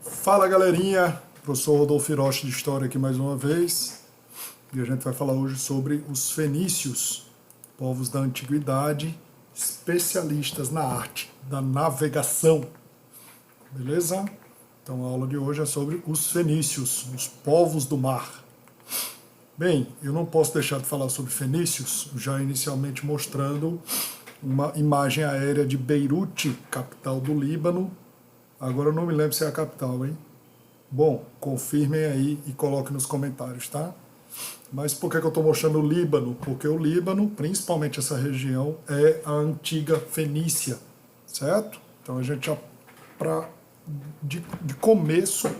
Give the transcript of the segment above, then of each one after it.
Fala galerinha, professor Rodolfo Hiroshi de História aqui mais uma vez, e a gente vai falar hoje sobre os fenícios, povos da antiguidade, especialistas na arte da navegação, beleza? Então a aula de hoje é sobre os fenícios, os povos do mar. Bem, eu não posso deixar de falar sobre fenícios, já inicialmente mostrando uma imagem aérea de Beirute, capital do Líbano. Agora eu não me lembro se é a capital, hein? Bom, confirmem aí e coloquem nos comentários, tá? Mas por que eu estou mostrando o Líbano? Porque o Líbano, principalmente essa região, é a antiga Fenícia, certo? Então a gente já, de começo,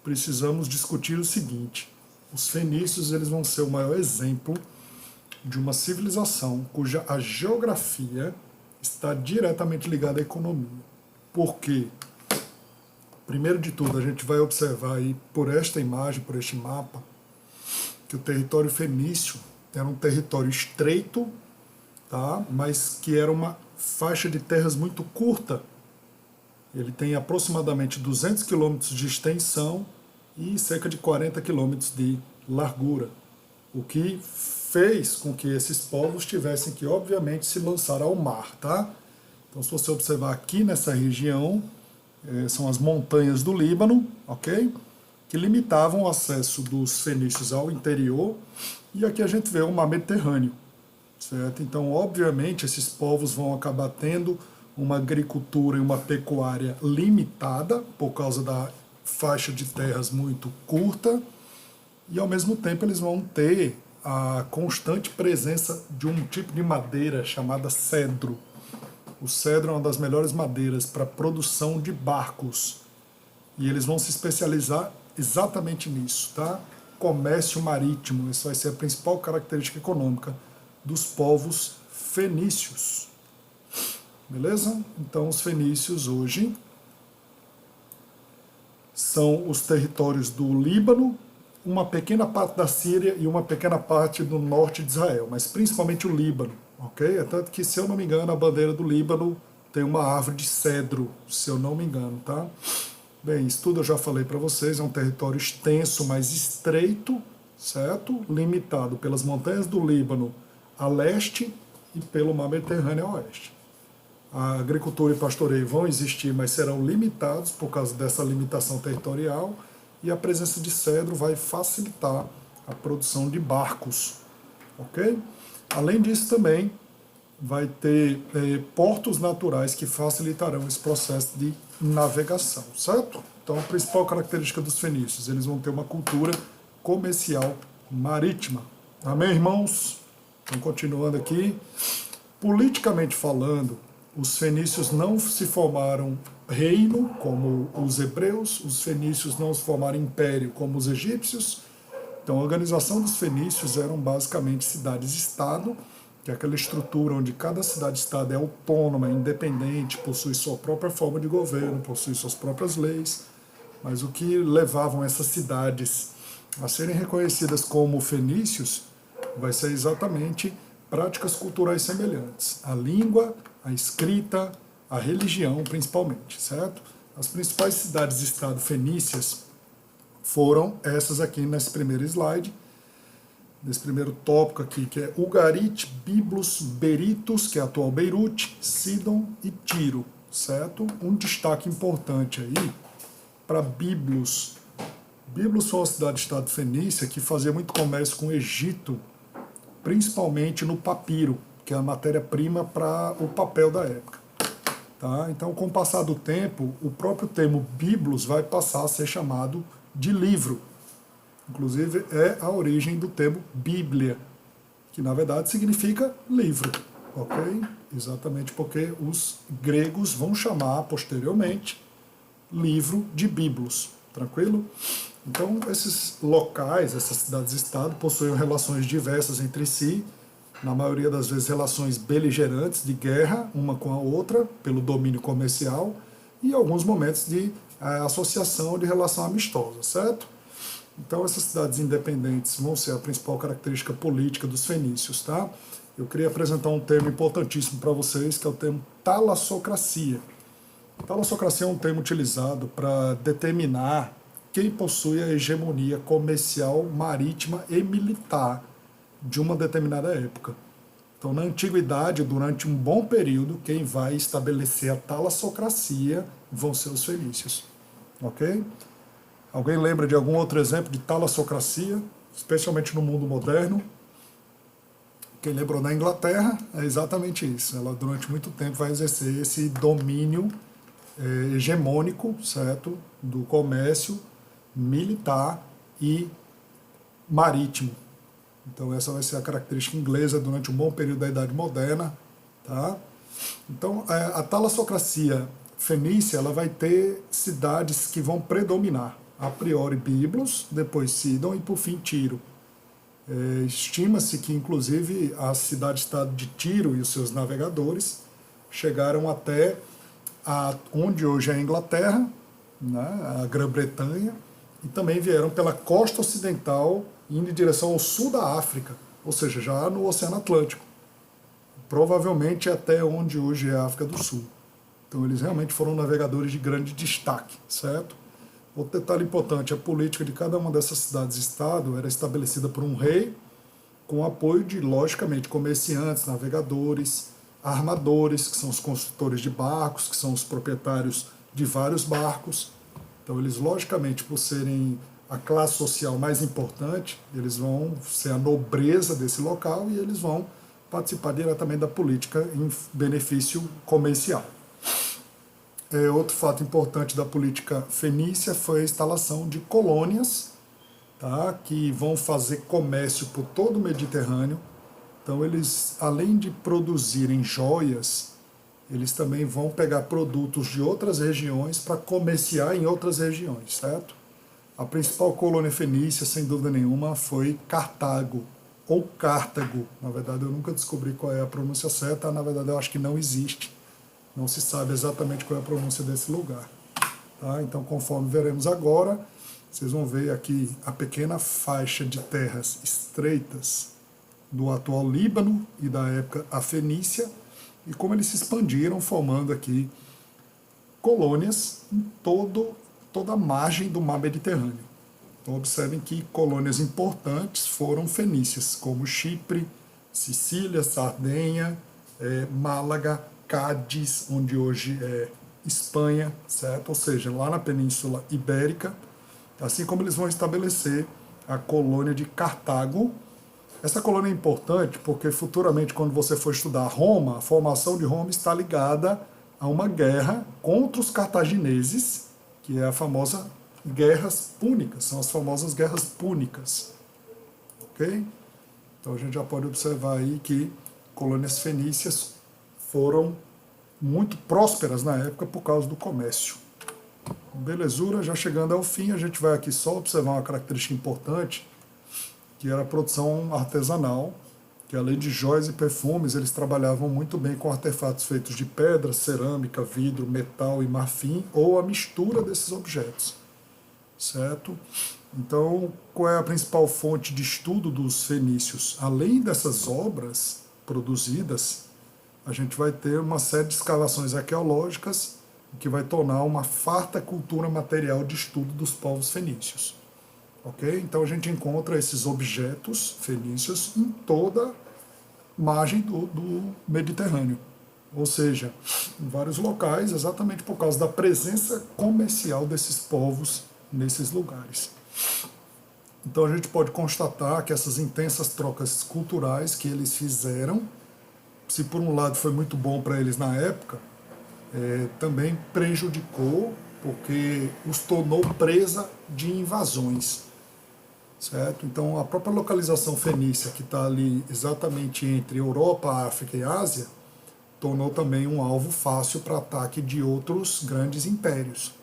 precisamos discutir o seguinte. Os fenícios eles vão ser o maior exemplo de uma civilização cuja a geografia está diretamente ligada à economia. Por quê? Primeiro de tudo, a gente vai observar aí por esta imagem, por este mapa, que o território fenício era um território estreito, tá? Mas que era uma faixa de terras muito curta. Ele tem aproximadamente 200 quilômetros de extensão e cerca de 40 quilômetros de largura, o que fez com que esses povos tivessem que, obviamente, se lançar ao mar, tá? Então, se você observar aqui nessa região, são as montanhas do Líbano, ok? Que limitavam o acesso dos fenícios ao interior, e aqui a gente vê o mar Mediterrâneo, certo? Então, obviamente, esses povos vão acabar tendo uma agricultura e uma pecuária limitada, por causa da faixa de terras muito curta, e ao mesmo tempo eles vão ter a constante presença de um tipo de madeira chamada cedro. O cedro é uma das melhores madeiras para produção de barcos. E eles vão se especializar exatamente nisso, tá? Comércio marítimo, isso vai ser a principal característica econômica dos povos fenícios. Beleza? Então os fenícios hoje são os territórios do Líbano, uma pequena parte da Síria e uma pequena parte do norte de Israel, mas principalmente o Líbano. Ok? É tanto que, se eu não me engano, a bandeira do Líbano tem uma árvore de cedro, se eu não me engano, tá? Bem, isso tudo eu já falei para vocês, é um território extenso, mas estreito, certo? Limitado pelas montanhas do Líbano a leste e pelo mar Mediterrâneo a oeste. A agricultura e pastoreio vão existir, mas serão limitados por causa dessa limitação territorial, e a presença de cedro vai facilitar a produção de barcos, ok? Além disso, também vai ter portos naturais que facilitarão esse processo de navegação, certo? Então, a principal característica dos fenícios, eles vão ter uma cultura comercial marítima. Amém, irmãos? Então, continuando aqui, politicamente falando, os fenícios não se formaram reino, como os hebreus, os fenícios não se formaram império, como os egípcios. Então, a organização dos fenícios eram basicamente cidades-estado, que é aquela estrutura onde cada cidade-estado é autônoma, independente, possui sua própria forma de governo, possui suas próprias leis. Mas o que levavam essas cidades a serem reconhecidas como fenícios vai ser exatamente práticas culturais semelhantes. A língua, a escrita, a religião, principalmente, certo? As principais cidades-estado fenícias foram essas aqui nesse primeiro slide, nesse primeiro tópico aqui, que é Ugarit, Byblos, Berytus, que é a atual Beirute, Sidon e Tiro, certo? Um destaque importante aí para Byblos. Byblos foi uma cidade-estado fenícia que fazia muito comércio com o Egito, principalmente no papiro, que é a matéria-prima para o papel da época. Tá? Então, com o passar do tempo, o próprio termo Byblos vai passar a ser chamado de livro. Inclusive, é a origem do termo Bíblia, que na verdade significa livro, ok? Exatamente porque os gregos vão chamar posteriormente livro de Byblos, tranquilo? Então, esses locais, essas cidades-estado, possuíam relações diversas entre si, na maioria das vezes relações beligerantes, de guerra, uma com a outra, pelo domínio comercial, e alguns momentos de associação de relação amistosa, certo? Então, essas cidades independentes vão ser a principal característica política dos fenícios, tá? Eu queria apresentar um termo importantíssimo para vocês, que é o termo talassocracia. Talassocracia é um termo utilizado para determinar quem possui a hegemonia comercial, marítima e militar de uma determinada época. Então, na antiguidade, durante um bom período, quem vai estabelecer a talassocracia vão ser os fenícios. Ok? Alguém lembra de algum outro exemplo de talassocracia, especialmente no mundo moderno? Quem lembrou da Inglaterra é exatamente isso. Ela, durante muito tempo, vai exercer esse domínio hegemônico, certo, do comércio militar e marítimo. Então essa vai ser a característica inglesa durante um bom período da Idade Moderna, tá? Então a talassocracia fenícia, ela vai ter cidades que vão predominar. A priori Biblos, depois Sidon e por fim Tiro. Estima-se que inclusive a cidade-estado de Tiro e os seus navegadores chegaram até onde hoje é a Inglaterra, né, a Grã-Bretanha, e também vieram pela costa ocidental, indo em direção ao sul da África, ou seja, já no Oceano Atlântico, provavelmente até onde hoje é a África do Sul. Então eles realmente foram navegadores de grande destaque, certo? Outro detalhe importante, a política de cada uma dessas cidades-estado era estabelecida por um rei, com apoio de, logicamente, comerciantes, navegadores, armadores, que são os construtores de barcos, que são os proprietários de vários barcos. Então eles, logicamente, por serem a classe social mais importante, eles vão ser a nobreza desse local e eles vão participar diretamente da política em benefício comercial. Outro fato importante da política fenícia foi a instalação de colônias, tá, que vão fazer comércio por todo o Mediterrâneo. Então eles, além de produzirem joias, eles também vão pegar produtos de outras regiões para comerciar em outras regiões, certo? A principal colônia fenícia, sem dúvida nenhuma, foi Cartago, ou Cartago. Na verdade, eu nunca descobri qual é a pronúncia certa, na verdade eu acho que não existe. Não se sabe exatamente qual é a pronúncia desse lugar. Tá? Então, conforme veremos agora, vocês vão ver aqui a pequena faixa de terras estreitas do atual Líbano e da época a Fenícia, e como eles se expandiram, formando aqui colônias em toda a margem do mar Mediterrâneo. Então observem que colônias importantes foram fenícias, como Chipre, Sicília, Sardenha, Málaga, Cádiz, onde hoje é Espanha, certo? Ou seja, lá na Península Ibérica, assim como eles vão estabelecer a colônia de Cartago. Essa colônia é importante porque futuramente, quando você for estudar Roma, a formação de Roma está ligada a uma guerra contra os cartagineses, que é a famosa Guerras Púnicas, são as famosas Guerras Púnicas. Ok? Então a gente já pode observar aí que colônias fenícias foram muito prósperas na época por causa do comércio. Belezura, já chegando ao fim, a gente vai aqui só observar uma característica importante, que era a produção artesanal, que além de joias e perfumes, eles trabalhavam muito bem com artefatos feitos de pedra, cerâmica, vidro, metal e marfim, ou a mistura desses objetos, certo? Então, qual é a principal fonte de estudo dos fenícios? Além dessas obras produzidas, a gente vai ter uma série de escavações arqueológicas, que vai tornar uma farta cultura material de estudo dos povos fenícios. Ok? Então a gente encontra esses objetos fenícios em toda a margem do Mediterrâneo. Ou seja, em vários locais, exatamente por causa da presença comercial desses povos nesses lugares. Então a gente pode constatar que essas intensas trocas culturais que eles fizeram, se por um lado foi muito bom para eles na época, também prejudicou, porque os tornou presa de invasões. Certo? Então a própria localização fenícia, que está ali exatamente entre Europa, África e Ásia, tornou também um alvo fácil para ataque de outros grandes impérios.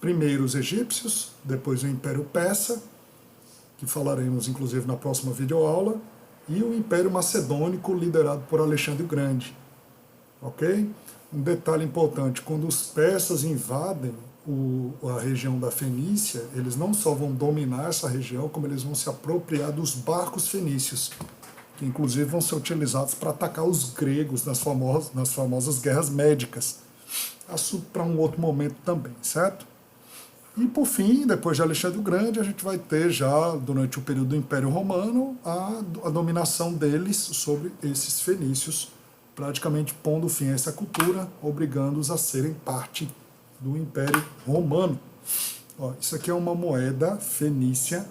Primeiro os egípcios, depois o Império Persa, que falaremos inclusive na próxima videoaula, e o Império Macedônico, liderado por Alexandre o Grande. Ok? Um detalhe importante, quando os persas invadem a região da Fenícia, eles não só vão dominar essa região, como eles vão se apropriar dos barcos fenícios, que inclusive vão ser utilizados para atacar os gregos nas famosas guerras médicas. assunto para um outro momento também, certo? E por fim, depois de Alexandre o Grande, a gente vai ter já, durante o período do Império Romano, a dominação deles sobre esses fenícios, praticamente pondo fim a essa cultura, obrigando-os a serem parte do Império Romano. Ó, isso aqui é uma moeda fenícia,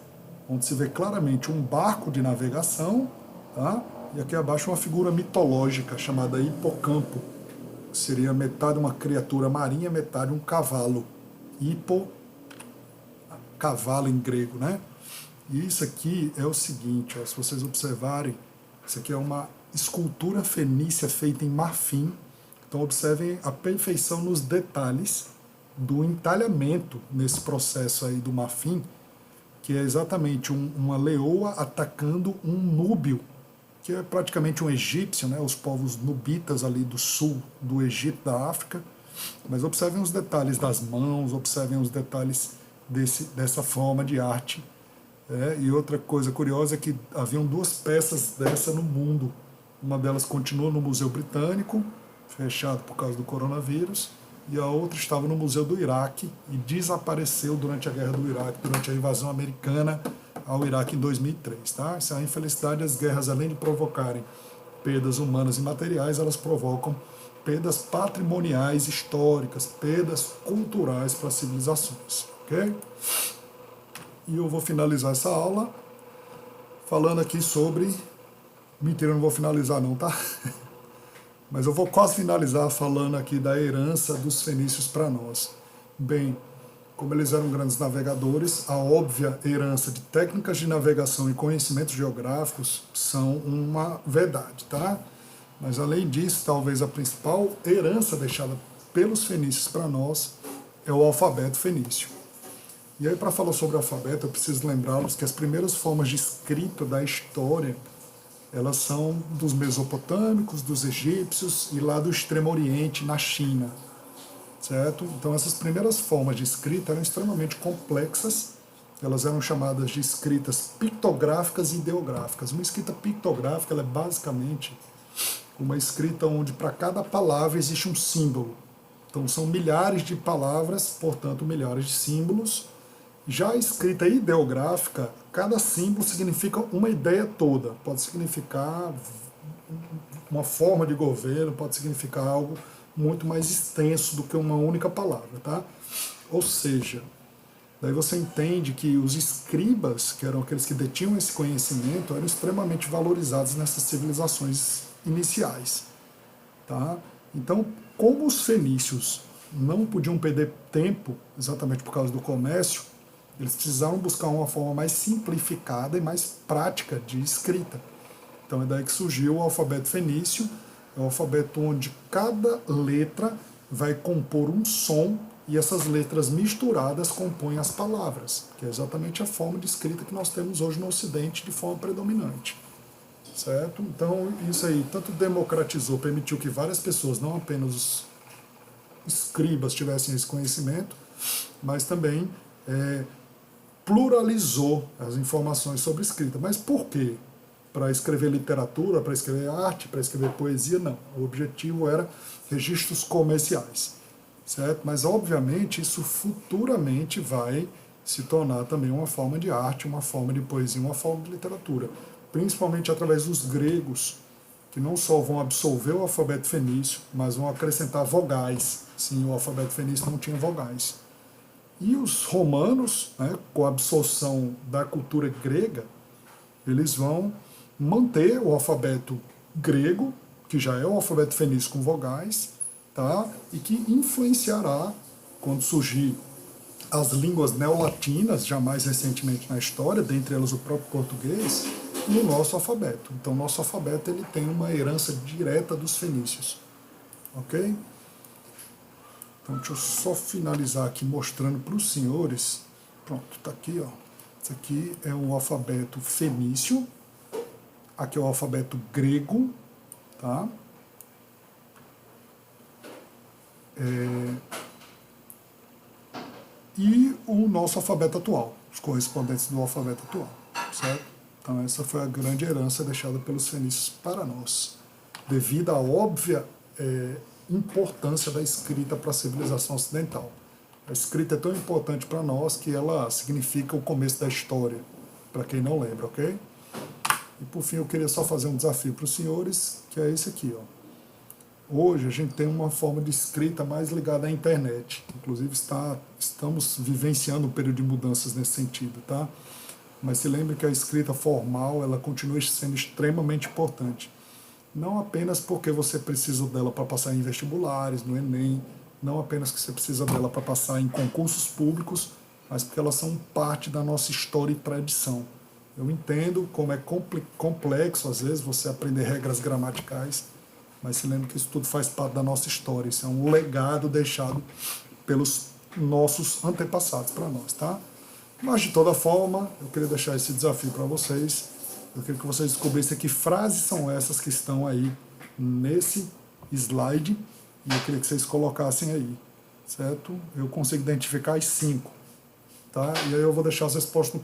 onde se vê claramente um barco de navegação, tá? E aqui abaixo uma figura mitológica chamada hipocampo, que seria metade uma criatura marinha, metade um cavalo. Cavalo em grego, né? E isso aqui é o seguinte, ó, se vocês observarem, isso aqui é uma escultura fenícia feita em marfim. Então observem a perfeição nos detalhes do entalhamento nesse processo aí do marfim, que é exatamente uma leoa atacando um núbio, que é praticamente um egípcio, né? Os povos nubitas ali do sul do Egito, da África. Mas observem os detalhes das mãos, observem os detalhes dessa forma de arte. E outra coisa curiosa é que haviam duas peças dessa no mundo. Uma delas continua no Museu Britânico, fechado por causa do coronavírus, e a outra estava no Museu do Iraque e desapareceu durante a Guerra do Iraque, durante a invasão americana ao Iraque em 2003. Tá? Essa é a infelicidade. As guerras, além de provocarem perdas humanas e materiais, elas provocam perdas patrimoniais históricas, perdas culturais para as civilizações. Ok? E eu vou finalizar essa aula falando aqui sobre... Mentira, eu não vou finalizar não, tá? Mas eu vou quase finalizar falando aqui da herança dos fenícios para nós. Bem, como eles eram grandes navegadores, a óbvia herança de técnicas de navegação e conhecimentos geográficos são uma verdade, tá? Mas além disso, talvez a principal herança deixada pelos fenícios para nós é o alfabeto fenício. E aí, para falar sobre o alfabeto, eu preciso lembrá-los que as primeiras formas de escrita da história, elas são dos mesopotâmicos, dos egípcios e lá do Extremo Oriente, na China, certo? Então essas primeiras formas de escrita eram extremamente complexas, elas eram chamadas de escritas pictográficas e ideográficas. Uma escrita pictográfica ela é basicamente uma escrita onde para cada palavra existe um símbolo. Então são milhares de palavras, portanto milhares de símbolos. Já a escrita ideográfica, cada símbolo significa uma ideia toda. Pode significar uma forma de governo, pode significar algo muito mais extenso do que uma única palavra, tá? Ou seja, daí você entende que os escribas, que eram aqueles que detinham esse conhecimento, eram extremamente valorizados nessas civilizações iniciais, tá? Então, como os fenícios não podiam perder tempo, exatamente por causa do comércio, eles precisaram buscar uma forma mais simplificada e mais prática de escrita. Então é daí que surgiu o alfabeto fenício, é o alfabeto onde cada letra vai compor um som e essas letras misturadas compõem as palavras, que é exatamente a forma de escrita que nós temos hoje no Ocidente de forma predominante. Certo? Então isso aí tanto democratizou, permitiu que várias pessoas, não apenas os escribas, tivessem esse conhecimento, mas também pluralizou as informações sobre escrita. Mas por quê? Para escrever literatura, para escrever arte, para escrever poesia? Não. O objetivo era registros comerciais. Certo? Mas, obviamente, isso futuramente vai se tornar também uma forma de arte, uma forma de poesia, uma forma de literatura. Principalmente através dos gregos, que não só vão absorver o alfabeto fenício, mas vão acrescentar vogais. Sim, o alfabeto fenício não tinha vogais. E os romanos, né, com a absorção da cultura grega, eles vão manter o alfabeto grego, que já é o alfabeto fenício com vogais, tá? E que influenciará, quando surgir as línguas neolatinas, já mais recentemente na história, dentre elas o próprio português, no nosso alfabeto. Então, nosso alfabeto ele tem uma herança direta dos fenícios. Ok? Então, deixa eu só finalizar aqui mostrando para os senhores. Pronto, está aqui, ó. Esse aqui é o alfabeto fenício. Aqui é o alfabeto grego, tá? E o nosso alfabeto atual, os correspondentes do alfabeto atual, certo? Então essa foi a grande herança deixada pelos fenícios para nós. Devido à óbvia importância da escrita para a civilização ocidental. A escrita é tão importante para nós que ela significa o começo da história, para quem não lembra, ok? E por fim eu queria só fazer um desafio para os senhores, que é esse aqui, ó. Hoje a gente tem uma forma de escrita mais ligada à internet. Inclusive estamos vivenciando um período de mudanças nesse sentido, tá? Mas se lembre que a escrita formal ela continua sendo extremamente importante. Não apenas porque você precisa dela para passar em vestibulares, no Enem, não apenas que você precisa dela para passar em concursos públicos, mas porque elas são parte da nossa história e tradição. Eu entendo como é complexo, às vezes, você aprender regras gramaticais, mas se lembre que isso tudo faz parte da nossa história. Isso é um legado deixado pelos nossos antepassados para nós, tá? Mas, de toda forma, eu queria deixar esse desafio para vocês. Eu queria que vocês descobrissem que frases são essas que estão aí nesse slide e eu queria que vocês colocassem aí, certo? Eu consigo identificar as 5, tá? E aí eu vou deixar as respostas no